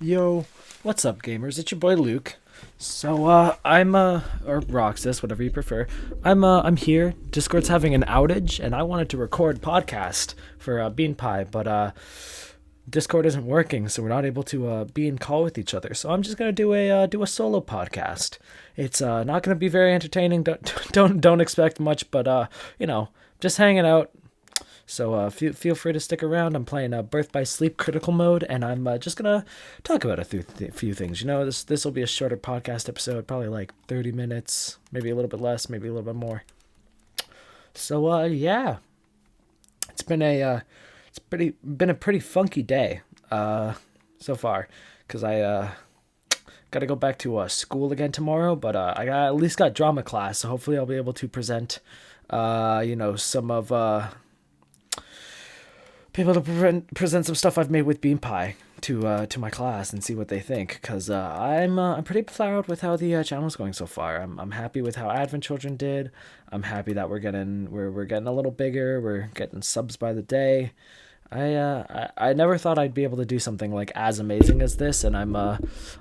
Yo, what's up, gamers? It's your boy Luke. So, I'm or Roxas, whatever you prefer. I'm here. Discord's having an outage, and I wanted to record podcast for BeanPie, but Discord isn't working, so we're not able to be in call with each other. So I'm just gonna do a solo podcast. It's not gonna be very entertaining. Don't expect much, but just hanging out, so feel free to stick around. I'm playing Birth by Sleep Critical Mode, and I'm just gonna talk about few things. This will be a shorter podcast episode, probably like 30 minutes, maybe a little bit less, maybe a little bit more. So yeah, it's been a pretty funky day so far, because I got to go back to school again tomorrow, but at least got drama class, so hopefully I'll be able to present some of be able to present some stuff I've made with Bean Pie to my class and see what they think. Cause I'm pretty proud with how the channel's going so far. I'm happy with how Advent Children did. I'm happy that we're getting a little bigger. We're getting subs by the day. I never thought I'd be able to do something like as amazing as this, and I'm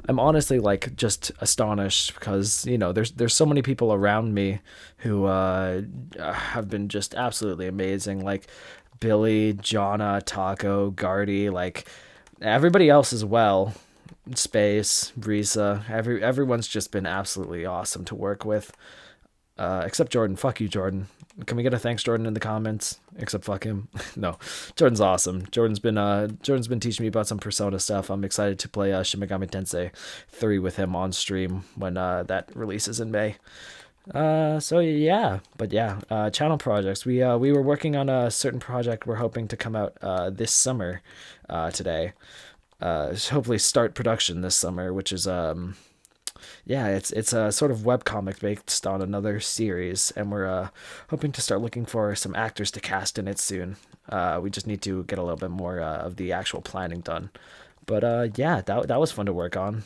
honestly like just astonished because there's so many people around me who have been just absolutely amazing, like Billy, Jonna, Taco, Guardy, like everybody else as well. Space, Risa, everyone's just been absolutely awesome to work with. Except Jordan. Fuck you, Jordan. Can we get a thanks, Jordan, in the comments? Except fuck him. No, Jordan's awesome. Jordan's been teaching me about some Persona stuff. I'm excited to play Shin Megami Tensei 3 with him on stream when that releases in May. So yeah, but yeah, channel projects. We were working on a certain project we're hoping to come out this summer, today. Hopefully start production this summer, which is yeah, it's a sort of webcomic based on another series, and we're hoping to start looking for some actors to cast in it soon. We just need to get a little bit more of the actual planning done. But yeah, that was fun to work on.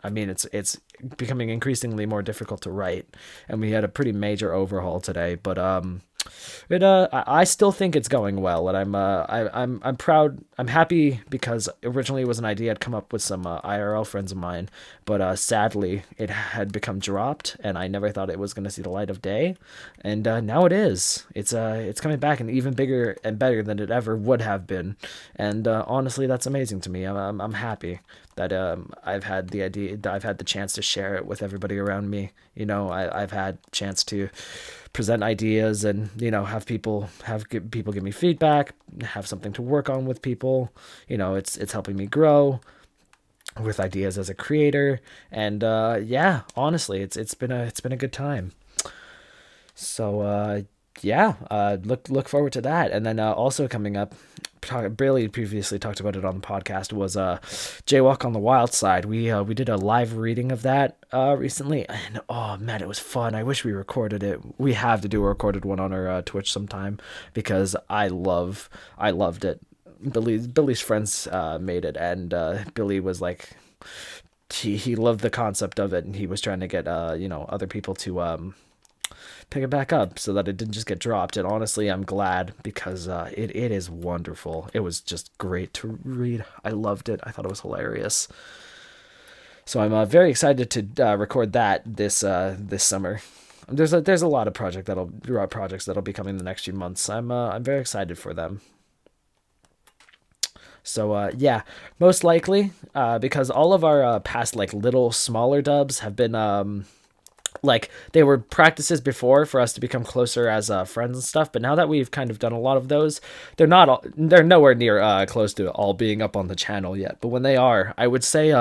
I mean, it's becoming increasingly more difficult to write, and we had a pretty major overhaul today. But I still think it's going well, and I'm proud. I'm happy because originally it was an idea I'd come up with some IRL friends of mine, but sadly it had become dropped, and I never thought it was going to see the light of day, and now it is. It's coming back and even bigger and better than it ever would have been, and honestly, that's amazing to me. I'm happy that I've had the idea, that I've had the chance to share it with everybody around me. I've had chance to present ideas and have people give me feedback, have something to work on with people. It's helping me grow with ideas as a creator, and yeah, honestly, it's been a good time. So yeah, look forward to that. And then also coming up, Bailey previously talked about it on the podcast, was Jaywalk on the Wild Side. We did a live reading of that recently, and oh man, it was fun. I wish we recorded it. We have to do a recorded one on our Twitch sometime, because I loved it. Billy's friends made it, and Billy was like, he loved the concept of it, and he was trying to get other people to pick it back up so that it didn't just get dropped. And honestly, I'm glad, because it is wonderful. It was just great to read. I loved it. I thought it was hilarious. So I'm very excited to record that this summer. There's a lot of projects that'll be coming in the next few months. I'm very excited for them. So yeah, most likely, because all of our past like little smaller dubs have been like, they were practices before for us to become closer as friends and stuff, but now that we've kind of done a lot of those, they're nowhere near close to all being up on the channel yet. But when they are, I would say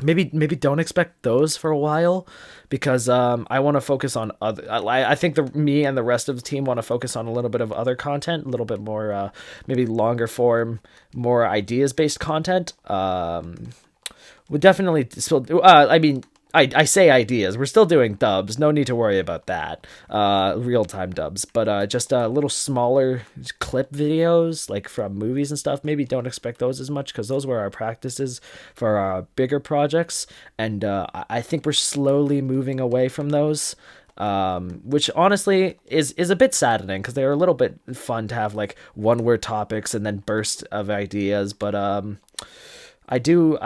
maybe don't expect those for a while, because I want to focus on other. I think me and the rest of the team want to focus on a little bit of other content, a little bit more maybe longer form, more ideas based content. We definitely still do. I mean, I say ideas. We're still doing dubs. No need to worry about that. Real time dubs, but just little smaller clip videos like from movies and stuff. Maybe don't expect those as much, because those were our practices for our bigger projects, and I think we're slowly moving away from those. Which honestly is a bit saddening, because they were a little bit fun to have like one word topics and then burst of ideas, but I do.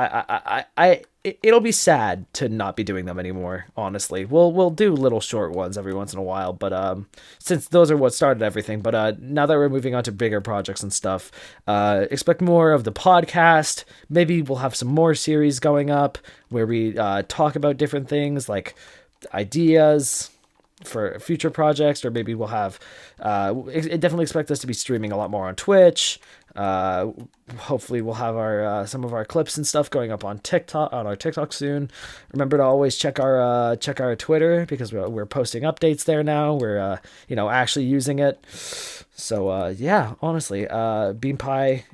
It'll be sad to not be doing them anymore. Honestly, we'll do little short ones every once in a while, but since those are what started everything. But now that we're moving on to bigger projects and stuff, expect more of the podcast. Maybe we'll have some more series going up where we talk about different things like ideas for future projects, or maybe we'll have definitely expect us to be streaming a lot more on Twitch. Hopefully we'll have our some of our clips and stuff going up on TikTok, on our TikTok soon. Remember to always check our Twitter, because we're posting updates there now. We're actually using it. So yeah, honestly, Bean Pie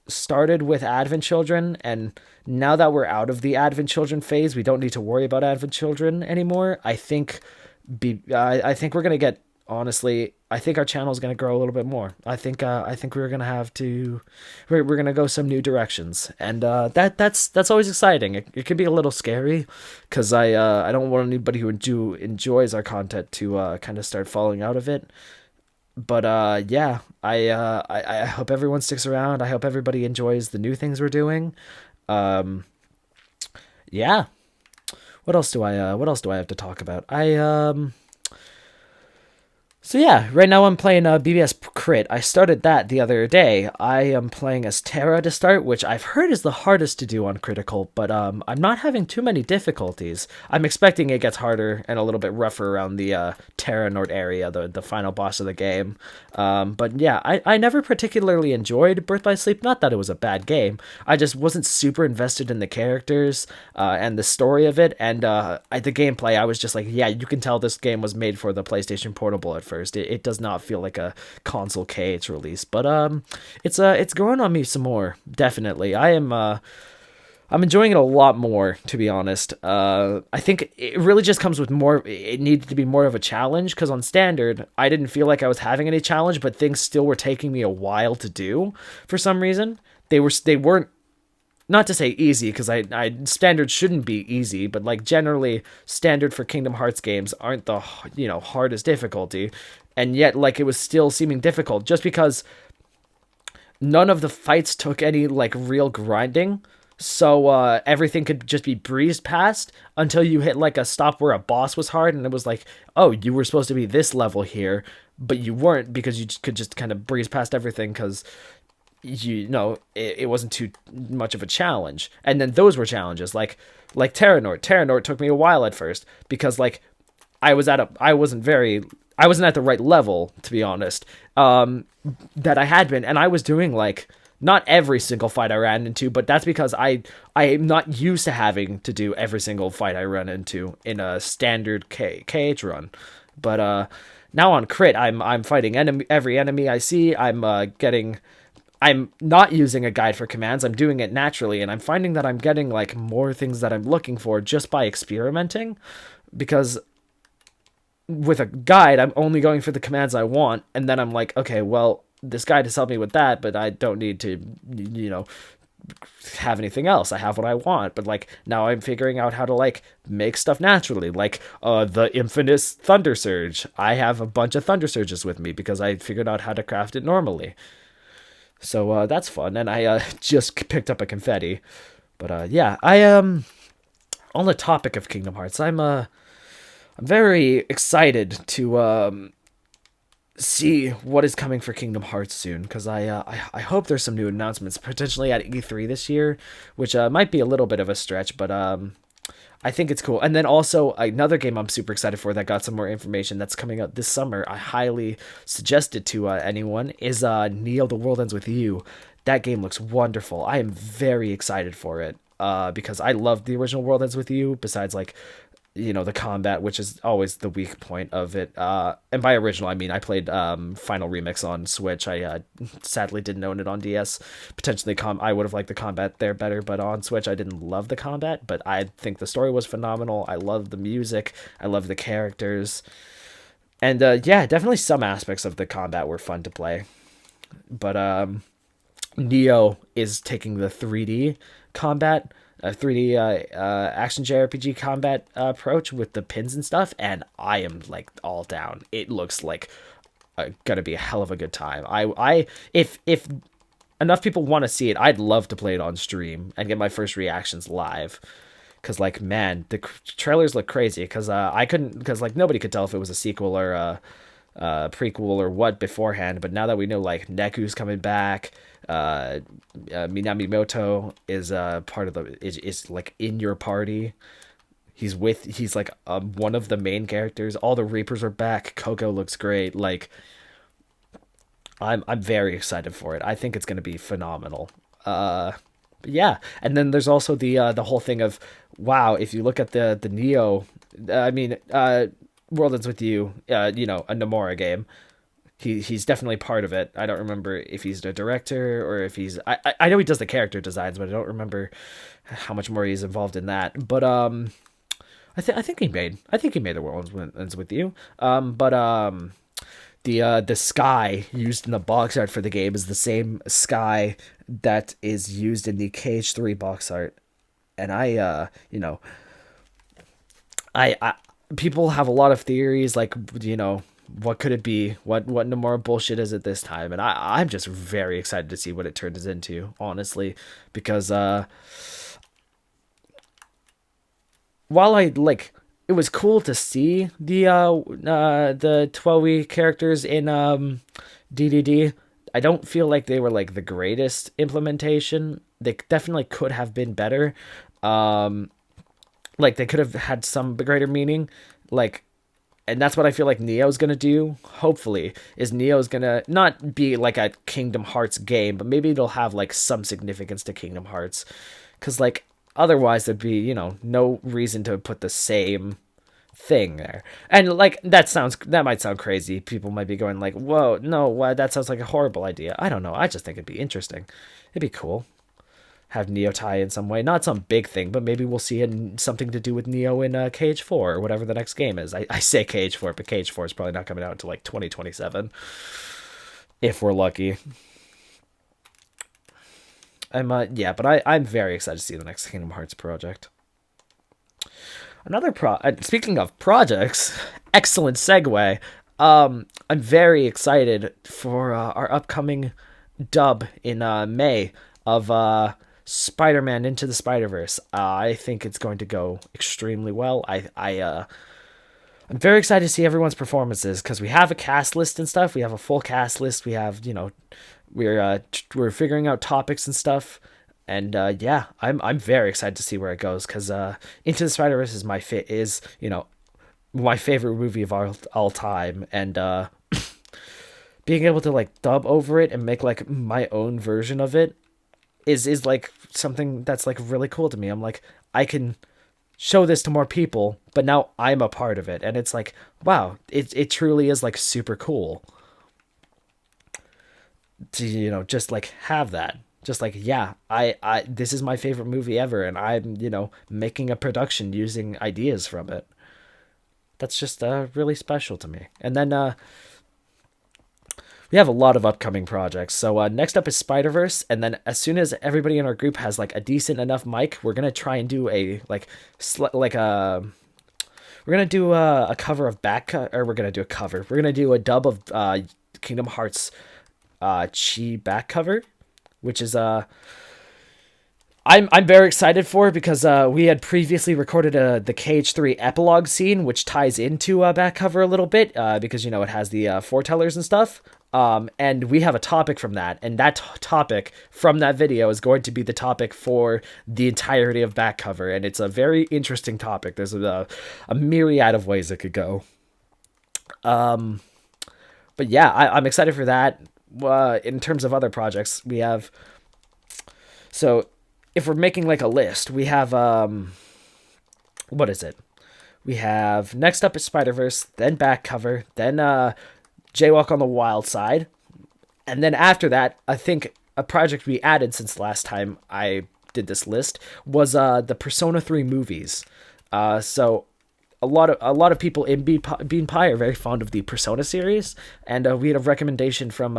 started with Advent Children, and now that we're out of the Advent Children phase, we don't need to worry about Advent Children anymore. I think we're gonna get, honestly, I think our channel is gonna grow a little bit more. I think we're gonna have to, we're gonna go some new directions, and that's always exciting. It can be a little scary, because I don't want anybody who enjoys our content to kind of start falling out of it. But yeah, I hope everyone sticks around. I hope everybody enjoys the new things we're doing. Um, yeah. What else do I have to talk about? So yeah, right now I'm playing BBS Crit. I started that the other day. I am playing as Terra to start, which I've heard is the hardest to do on Critical, but I'm not having too many difficulties. I'm expecting it gets harder and a little bit rougher around the Terra Nord area, the final boss of the game. But yeah, I never particularly enjoyed Birth by Sleep. Not that it was a bad game. I just wasn't super invested in the characters and the story of it, and the gameplay. I was just like, yeah, you can tell this game was made for the PlayStation Portable at first. It does not feel like a console K release, but it's growing on me some more. Definitely, I'm enjoying it a lot more, to be honest. I think it really just comes with more. It needed to be more of a challenge, because on standard, I didn't feel like I was having any challenge, but things still were taking me a while to do for some reason. They weren't, not to say easy, because I standard shouldn't be easy, but like generally standard for Kingdom Hearts games aren't the hardest difficulty, and yet like it was still seeming difficult just because none of the fights took any like real grinding. So everything could just be breezed past until you hit like a stop where a boss was hard, and it was like, oh, you were supposed to be this level here, but you weren't, because you could just kind of breeze past everything because it wasn't too much of a challenge. And then those were challenges like Terra Nord. Terra Nord took me a while at first, because like I wasn't at the right level, to be honest, that I had been, and I was doing like not every single fight I ran into, but that's because I am not used to having to do every single fight I run into in a standard KH run. But now on Crit, I'm fighting every enemy I see. I'm not using a guide for commands. I'm doing it naturally, and I'm finding that I'm getting like more things that I'm looking for just by experimenting, because with a guide, I'm only going for the commands I want, and then I'm like, okay, well, this guide has helped me with that, but I don't need to, have anything else. I have what I want. But like now I'm figuring out how to like make stuff naturally, like the infamous Thunder Surge. I have a bunch of Thunder Surges with me because I figured out how to craft it normally. So that's fun, and I just picked up a confetti. But yeah, I on the topic of Kingdom Hearts, I'm very excited to see what is coming for Kingdom Hearts soon, because I hope there's some new announcements potentially at E3 this year, which might be a little bit of a stretch, but I think it's cool. And then also another game I'm super excited for that got some more information that's coming out this summer. I highly suggest it to anyone, is Neo: The World Ends With You. That game looks wonderful. I am very excited for it because I loved the original World Ends With You, besides like the combat, which is always the weak point of it. And by original, I mean I played Final Remix on Switch. I sadly didn't own it on DS. Potentially, I would have liked the combat there better, but on Switch, I didn't love the combat. But I think the story was phenomenal. I love the music. I love the characters. And yeah, definitely some aspects of the combat were fun to play. But Neo is taking the 3D combat, a 3D action JRPG combat approach with the pins and stuff, and I am like all down. It looks like gonna be a hell of a good time. If enough people want to see it. I'd love to play it on stream and get my first reactions live. Cause like, man, the trailers look crazy. Cause I couldn't, cause like nobody could tell if it was a sequel or prequel or what beforehand. But now that we know like Neku's coming back, Minamimoto is part of is like in your party. He's like one of the main characters. All the Reapers are back. Coco looks great. Like, I'm very excited for it. I think it's gonna be phenomenal. But yeah, and then there's also the whole thing of, wow, if you look at the Neo, I mean, World Ends With You, a Nomura game. He's definitely part of it. I don't remember if he's the director or if he's. I know he does the character designs, but I don't remember how much more he's involved in that. But I think he made the World Ends With You. But the sky used in the box art for the game is the same sky that is used in the Cage 3 box art. And I people have a lot of theories, like, what could it be? What no more bullshit is it this time? And I'm just very excited to see what it turns into, honestly, because while I like, it was cool to see the 12 characters in DDD. I don't feel like they were like the greatest implementation. They definitely could have been better. Like, they could have had some greater meaning. Like, and that's what I feel like Neo's gonna do. Hopefully, is Neo's gonna not be like a Kingdom Hearts game, but maybe it'll have like some significance to Kingdom Hearts, because like otherwise there'd be no reason to put the same thing there. And like, that might sound crazy. People might be going like, whoa, no, why, that sounds like a horrible idea. I don't know. I just think it'd be interesting. It'd be cool. Have Neo tie in some way, not some big thing, but maybe we'll see something to do with Neo in Cage 4 or whatever the next game is. I say Cage 4, but Cage 4 is probably not coming out until like 2027, if we're lucky. But I'm very excited to see the next Kingdom Hearts project. Another speaking of projects, excellent segue. I'm very excited for our upcoming dub in May of Spider-Man Into the Spider-Verse. I think it's going to go extremely well. I'm very excited to see everyone's performances, because we have a cast list and stuff. We have a full cast list. We have, we're figuring out topics and stuff. And yeah, I'm very excited to see where it goes, because Into the Spider-Verse is my my favorite movie of all time, and being able to like dub over it and make like my own version of it is like something that's like really cool to me. I'm like, I can show this to more people, but now I'm a part of it, and it's like, wow, it truly is like super cool to just like have that. Just like, yeah, I this is my favorite movie ever, and I'm making a production using ideas from it. That's just really special to me. And then we have a lot of upcoming projects. So next up is Spider-Verse, and then as soon as everybody in our group has like a decent enough mic, we're gonna try and do a we're gonna do a cover of or we're gonna do a cover. We're gonna do a dub of Kingdom Hearts Chi back cover, which is I'm very excited for, because we had previously recorded the Cage 3 epilogue scene, which ties into back cover a little bit, because it has the foretellers and stuff. And we have a topic from that, and that topic from that video is going to be the topic for the entirety of back cover, and it's a very interesting topic. There's a myriad of ways it could go. But yeah, I'm excited for that. In terms of other projects, we have, so if we're making like a list, we have what is it? We have next up is Spider-Verse, then back cover, then Jaywalk on the Wild Side, and then after that, I think a project we added since last time I did this list was the Persona 3 movies. So a lot of people in Bean Pie are very fond of the Persona series, and we had a recommendation from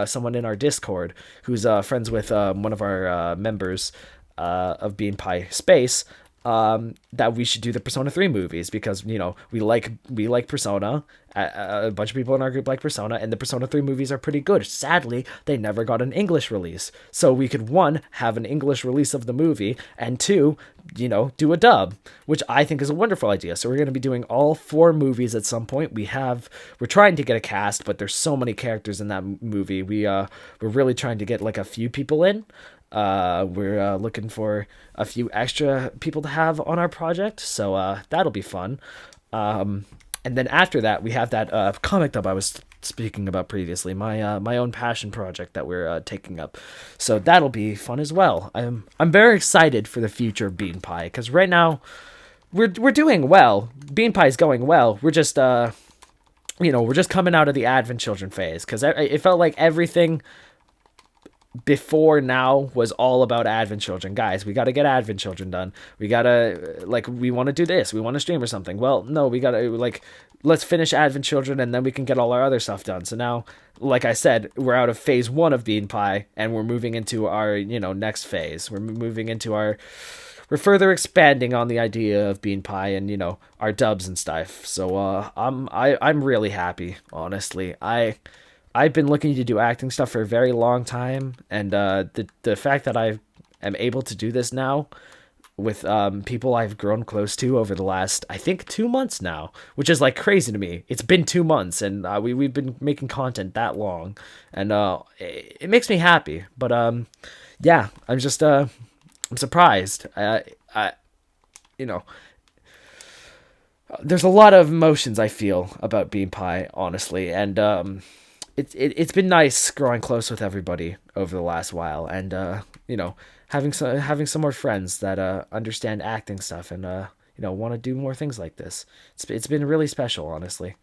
someone in our Discord who's friends with one of our members of Bean Pie Space. that we should do the Persona 3 movies because we like Persona. A bunch of people in our group like Persona, and the Persona 3 movies are pretty good. Sadly, they never got an English release, so we could, one, have an English release of the movie, and two, do a dub, which I think is a wonderful idea. So we're going to be doing all four movies at some point. We're trying to get a cast, but there's so many characters in that movie. We're really trying to get like a few people in. We're looking for a few extra people to have on our project, so that'll be fun. And then after that, we have that comic dub I was speaking about previously, my own passion project that we're taking up. So that'll be fun as well. I'm very excited for the future of Bean Pie because right now we're doing well. Bean Pie is going well. We're just we're just coming out of the Advent Children phase because it felt like everything before now was all about Advent Children. Guys, we got to get Advent Children done. We got to, we want to do this. We want to stream or something. Well, no, we got to, let's finish Advent Children and then we can get all our other stuff done. So now, like I said, we're out of phase 1 of Bean Pie and we're moving into our, next phase. We're further expanding on the idea of Bean Pie and, our dubs and stuff. So, I'm really happy, honestly. I've been looking to do acting stuff for a very long time, and the fact that I am able to do this now with people I've grown close to over the last, I think, 2 months now, which is like crazy to me. It's been 2 months, and we've been making content that long, and it makes me happy. But yeah, I'm just I'm surprised. There's a lot of emotions I feel about Bean Pie, honestly, and it's been nice growing close with everybody over the last while, and having some more friends that understand acting stuff and want to do more things like this. It's been really special, honestly,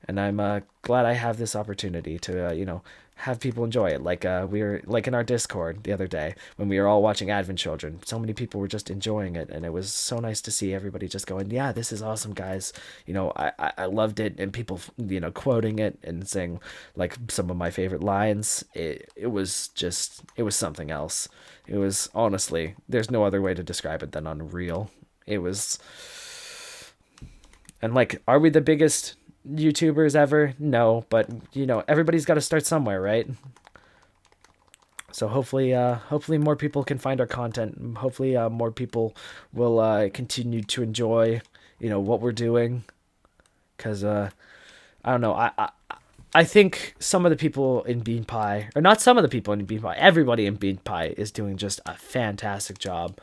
and I'm glad I have this opportunity to have people enjoy it. Like we were like in our Discord the other day when we were all watching Advent Children. So many people were just enjoying it, and it was so nice to see everybody just going, "Yeah, this is awesome, guys." I loved it, and people quoting it and saying like some of my favorite lines. It was something else. It was, honestly, there's no other way to describe it than unreal. It was, and like, are we the biggest YouTubers ever? No, but everybody's got to start somewhere, right? So hopefully more people can find our content. Hopefully more people will continue to enjoy what we're doing, because I don't know, I think some of the people in Bean Pie, or not some of the people in Bean Pie, everybody in Bean Pie is doing just a fantastic job.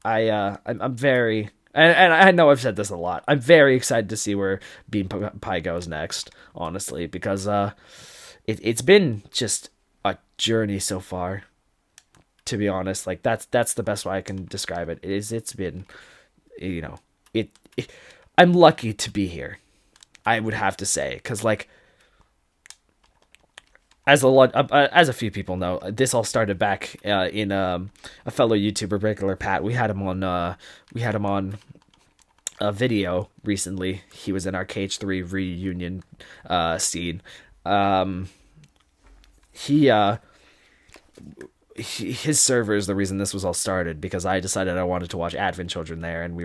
I'm very, and I know I've said this a lot. I'm very excited to see where Bean Pie goes next, honestly, because it's been just a journey so far. To be honest, like that's the best way I can describe it. It's been, it. I'm lucky to be here, I would have to say, because like, as a few people know, this all started back in a fellow YouTuber, Regular Pat. We had him on a video recently. He was in our KH3 reunion scene. He his server is the reason this was all started, because I decided I wanted to watch Advent Children there, and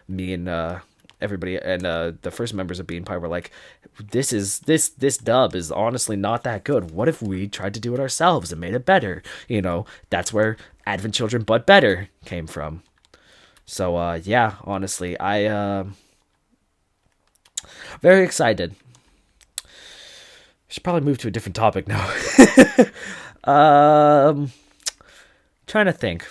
me and everybody and the first members of Bean Pie were like, this dub is honestly not that good. What if we tried to do it ourselves and made it better? That's where Advent Children but better came from. So yeah, honestly, I very excited. Should probably move to a different topic now. Trying to think.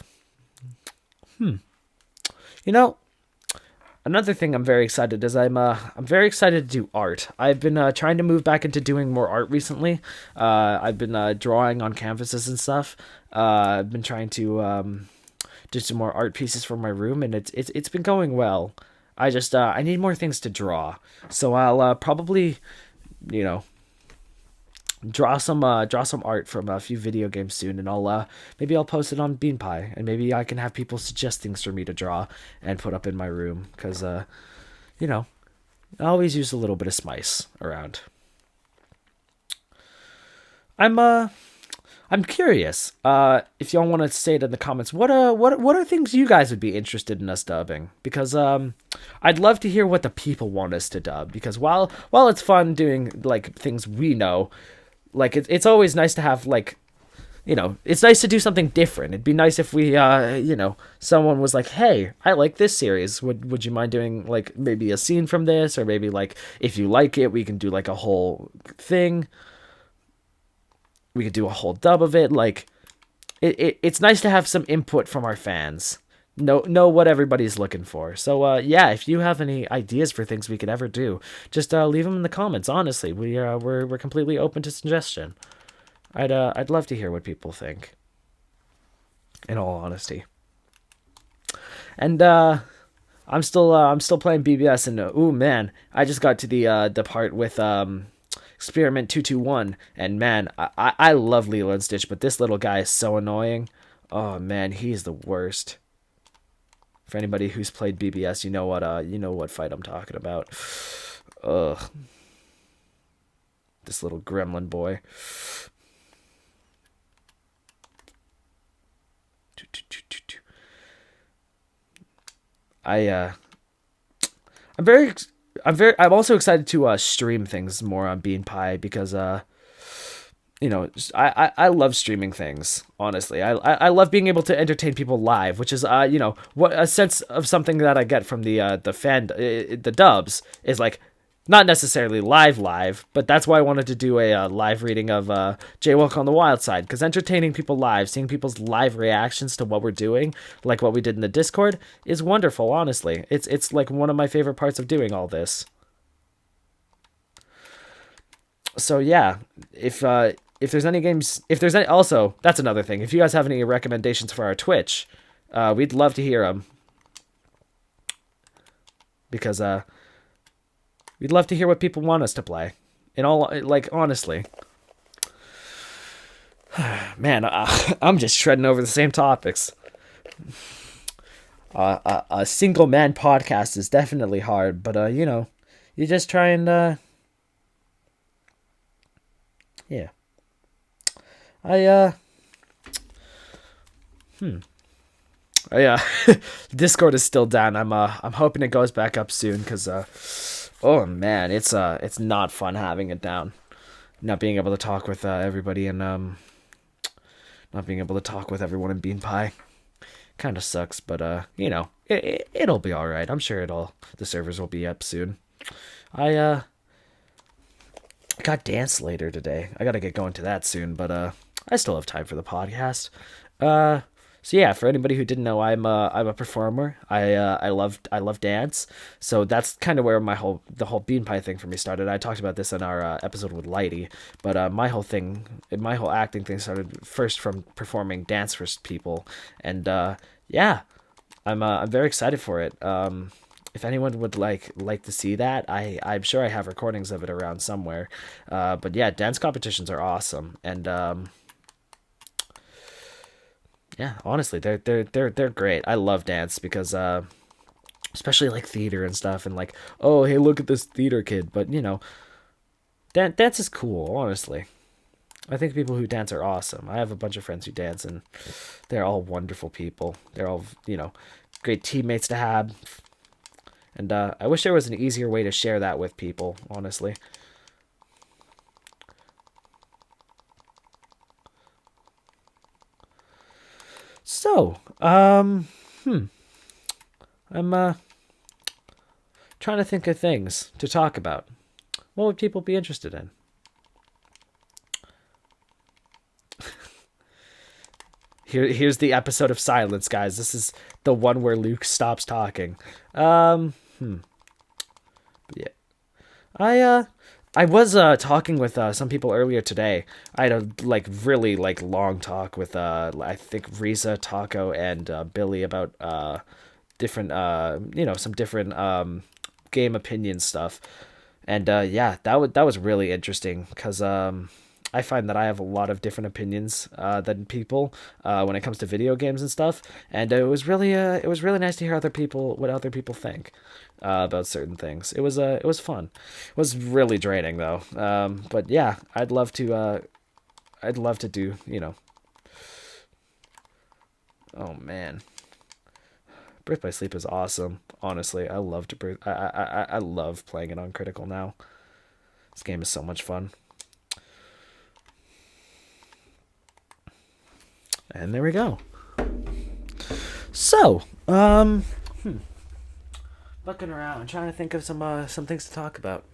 Another thing I'm very excited is I'm very excited to do art. I've been trying to move back into doing more art recently. I've been drawing on canvases and stuff. I've been trying to do some more art pieces for my room, and it's been going well. I need more things to draw, so I'll probably draw some art from a few video games soon, and maybe I'll post it on Bean Pie, and maybe I can have people suggest things for me to draw and put up in my room, because I always use a little bit of spice around. I'm I'm curious. If y'all want to say it in the comments, what are things you guys would be interested in us dubbing? Because I'd love to hear what the people want us to dub. Because while it's fun doing like things we know, like it's always nice to have like, it's nice to do something different. It'd be nice if we, someone was like, "Hey, I like this series. Would you mind doing like maybe a scene from this, or maybe like if you like it, we can do like a whole thing. We could do a whole dub of it. Like, it's nice to have some input from our fans. Know what everybody's looking for. So yeah, if you have any ideas for things we could ever do, just leave them in the comments. Honestly, we're completely open to suggestion. I'd love to hear what people think. In all honesty, and I'm still playing BBS, and ooh man, I just got to the part with Experiment 221, and man, I love Lilo and Stitch, but this little guy is so annoying. Oh man, he's the worst. For anybody who's played BBS, you know what fight I'm talking about. Ugh, this little gremlin boy. I I'm also excited to stream things more on BeanPie because I love streaming things. Honestly, I love being able to entertain people live, which is what a sense of something that I get from the dubs is like. Not necessarily live, but that's why I wanted to do a live reading of Jaywalk on the Wild Side, because entertaining people live, seeing people's live reactions to what we're doing, like what we did in the Discord, is wonderful, honestly. It's like one of my favorite parts of doing all this. So yeah, if there's any games, if there's any, also, that's another thing, if you guys have any recommendations for our Twitch, we'd love to hear them. Because, we'd love to hear what people want us to play. In all, like, honestly. Man, I'm just shredding over the same topics. A single man podcast is definitely hard, but, you just try and, yeah. Discord is still down. I'm hoping it goes back up soon, because, oh man, it's not fun having it down, not being able to talk with everybody, and not being able to talk with everyone in BeanPie. Kind of sucks, but it'll be all right. I'm sure the servers will be up soon. I got dance later today. I gotta get going to that soon, but I still have time for the podcast. So yeah, for anybody who didn't know, I'm a performer. I love dance. So that's kind of where the whole BeanPie thing for me started. I talked about this in our episode with Lighty, but my whole acting thing started first from performing dance for people, and yeah, I'm very excited for it. If anyone would like to see that, I'm sure I have recordings of it around somewhere. But yeah, dance competitions are awesome, and yeah, honestly, they're great. I love dance because especially like theater and stuff, and like, oh hey, look at this theater kid. But dance is cool. Honestly, I think people who dance are awesome. I have a bunch of friends who dance, and they're all wonderful people. They're all great teammates to have. And I wish there was an easier way to share that with people, honestly. So, I'm trying to think of things to talk about. What would people be interested in? Here's the episode of silence, guys. This is the one where Luke stops talking. Yeah. I was talking with some people earlier today. I had a really long talk with I think Riza, Taco, and Billy about different some different game opinion stuff. And yeah, that was really interesting, because I find that I have a lot of different opinions than people when it comes to video games and stuff, and it was really nice to hear what other people think about certain things. It was fun. It was really draining though, but yeah, I'd love to I'd love to do, oh man. Birth by Sleep is awesome. Honestly, I love to birth. I love playing it on critical now. This game is so much fun. And there we go. So, looking around, trying to think of some things to talk about.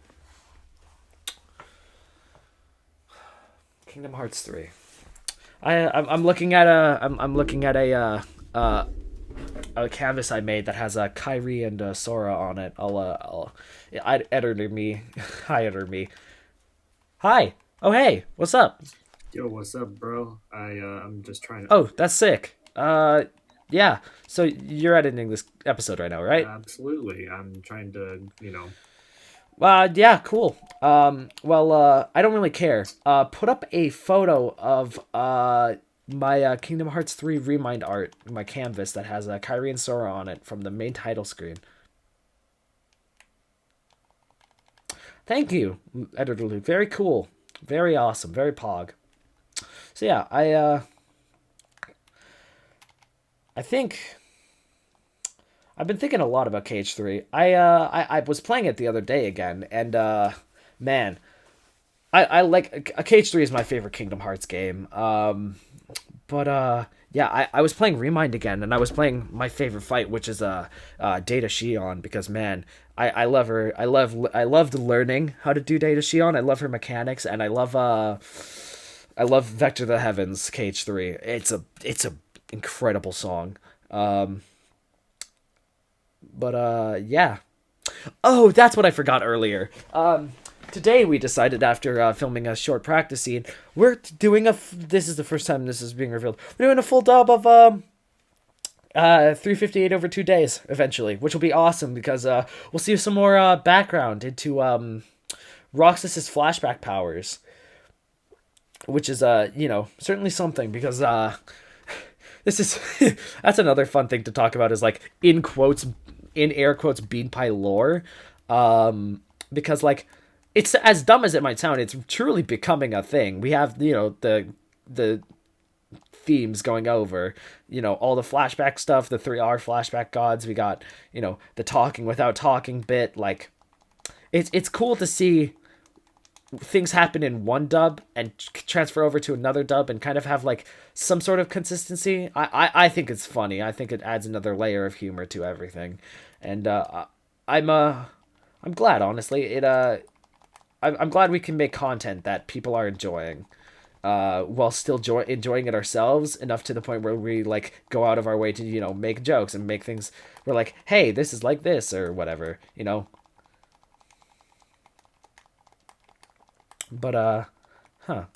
Kingdom Hearts 3. I'm looking at a canvas I made that has a Kyrie and Sora on it. Editor me. Hi, editor me. Hi. Oh, hey. What's up? Yo, what's up, bro? I'm just trying to. Oh, that's sick. Yeah. So you're editing this episode right now, right? Absolutely, I'm trying to, Yeah, cool. I don't really care. Put up a photo of my Kingdom Hearts 3 Remind art, my canvas that has Kyrie and Sora on it from the main title screen. Thank you, Editor Luke. Very cool. Very awesome. Very pog. So yeah, I think I've been thinking a lot about KH3. I was playing it the other day again, and man, I like KH3 is my favorite Kingdom Hearts game. But yeah, I was playing Remind again, and I was playing my favorite fight, which is Data Shion, because man, I love her. I loved learning how to do Data Shion. I love her mechanics, and I love Vector the Heavens KH3. It's a incredible song. But yeah. Oh, that's what I forgot earlier. Today we decided after filming a short practice scene, we're doing this is the first time this is being revealed. We're doing a full dub of 358 over 2 days eventually, which will be awesome because we'll see some more background into Roxas's flashback powers, which is certainly something because this is that's another fun thing to talk about is like in air quotes bean pie lore, because like it's as dumb as it might sound, it's truly becoming a thing. We have the themes going over, all the flashback stuff, the 3R flashback gods. We got the talking without talking bit. Like it's cool to see things happen in one dub and transfer over to another dub and kind of have like some sort of consistency. I think it's funny. I think it adds another layer of humor to everything, and I'm glad, honestly. I'm glad we can make content that people are enjoying, while still enjoying it ourselves enough to the point where we like go out of our way to make jokes and make things. We're like, hey, this is like this or whatever. But huh.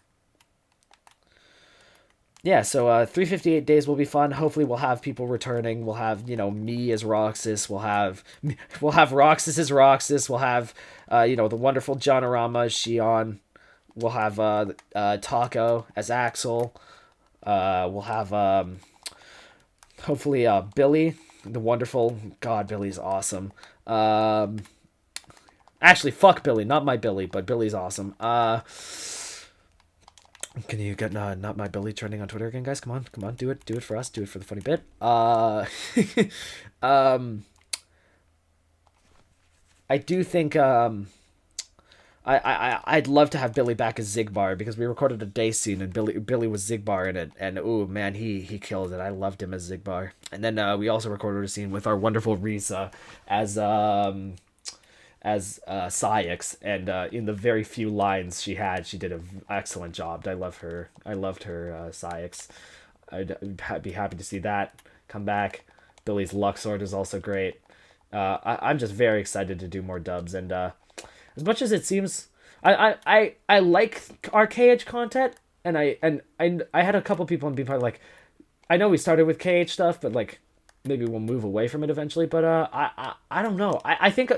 Yeah, so 358 days will be fun. Hopefully we'll have people returning. We'll have, me as Roxas. We'll have Roxas as Roxas. We'll have the wonderful Jonorama as Shion. We'll have Taco as Axel. We'll have hopefully Billy, the wonderful God, Billy's awesome. Actually, fuck Billy, not my Billy, but Billy's awesome. Can you get not my Billy trending on Twitter again, guys? Come on, do it for us, do it for the funny bit. Um, I do think I'd love to have Billy back as Zigbar because we recorded a day scene and Billy was Zigbar in it, and oh man, he killed it. I loved him as Zigbar, and then we also recorded a scene with our wonderful Risa as Sayx, and in the very few lines she had, she did an excellent job. I love her. I loved her Sayx. I'd be happy to see that come back. Billy's Luxord is also great. I'm just very excited to do more dubs, and as much as it seems, I like our KH content, and I had a couple people be part like, I know we started with KH stuff, but like maybe we'll move away from it eventually. But I don't know. I think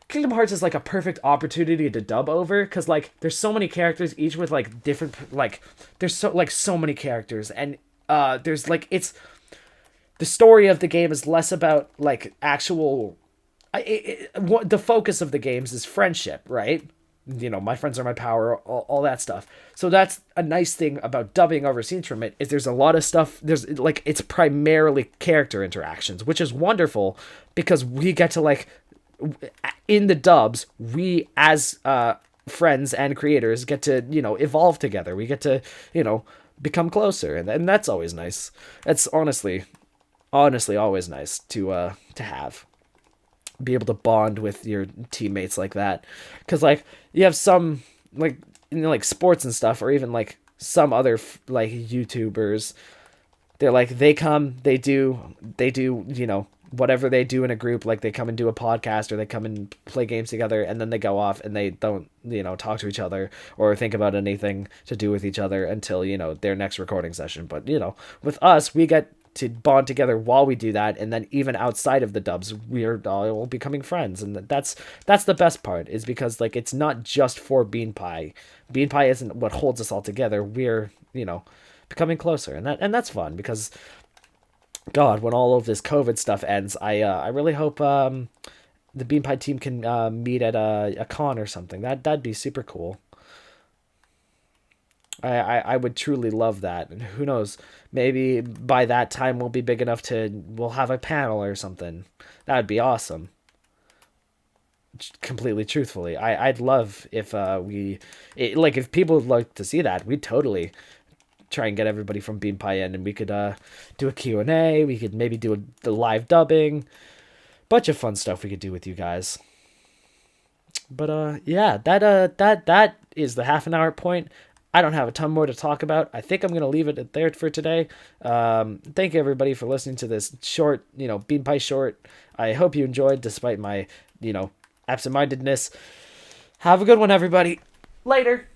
Kingdom Hearts is like a perfect opportunity to dub over because like there's so many characters, each with like different like there's so many characters, and there's like it's the story of the game is less about like actual. The focus of the games is friendship, right? my friends are my power, all that stuff. So that's a nice thing about dubbing over scenes from it, is there's a lot of stuff. There's like, it's primarily character interactions, which is wonderful because we get to like, in the dubs, we as friends and creators get to evolve together. We get to become closer, and that's always nice. That's honestly always nice to have, be able to bond with your teammates like that, because like you have some like like sports and stuff, or even like some other like YouTubers. They're like, they do whatever they do in a group, like they come and do a podcast or they come and play games together, and then they go off and they don't talk to each other or think about anything to do with each other until their next recording session. But with us, we get to bond together while we do that, and then even outside of the dubs, we are all becoming friends, and that's the best part, is because like it's not just for Bean Pie. Bean Pie isn't what holds us all together. We're becoming closer, and that's fun, because God, when all of this COVID stuff ends, I really hope the Bean Pie team can meet at a con or something. That'd be super cool. I would truly love that. And who knows, maybe by that time we'll be big enough we'll have a panel or something. That'd be awesome. Completely truthfully, I'd love if like if people would like to see that, we'd totally try and get everybody from Bean Pie in, and we could do a Q&A. We could maybe do the live dubbing. Bunch of fun stuff we could do with you guys. But yeah, that is the half an hour point. I don't have a ton more to talk about. I think I'm gonna leave it there for today. Thank you everybody for listening to this short, Bean Pie short. I hope you enjoyed, despite my, absent-mindedness. Have a good one, everybody. Later.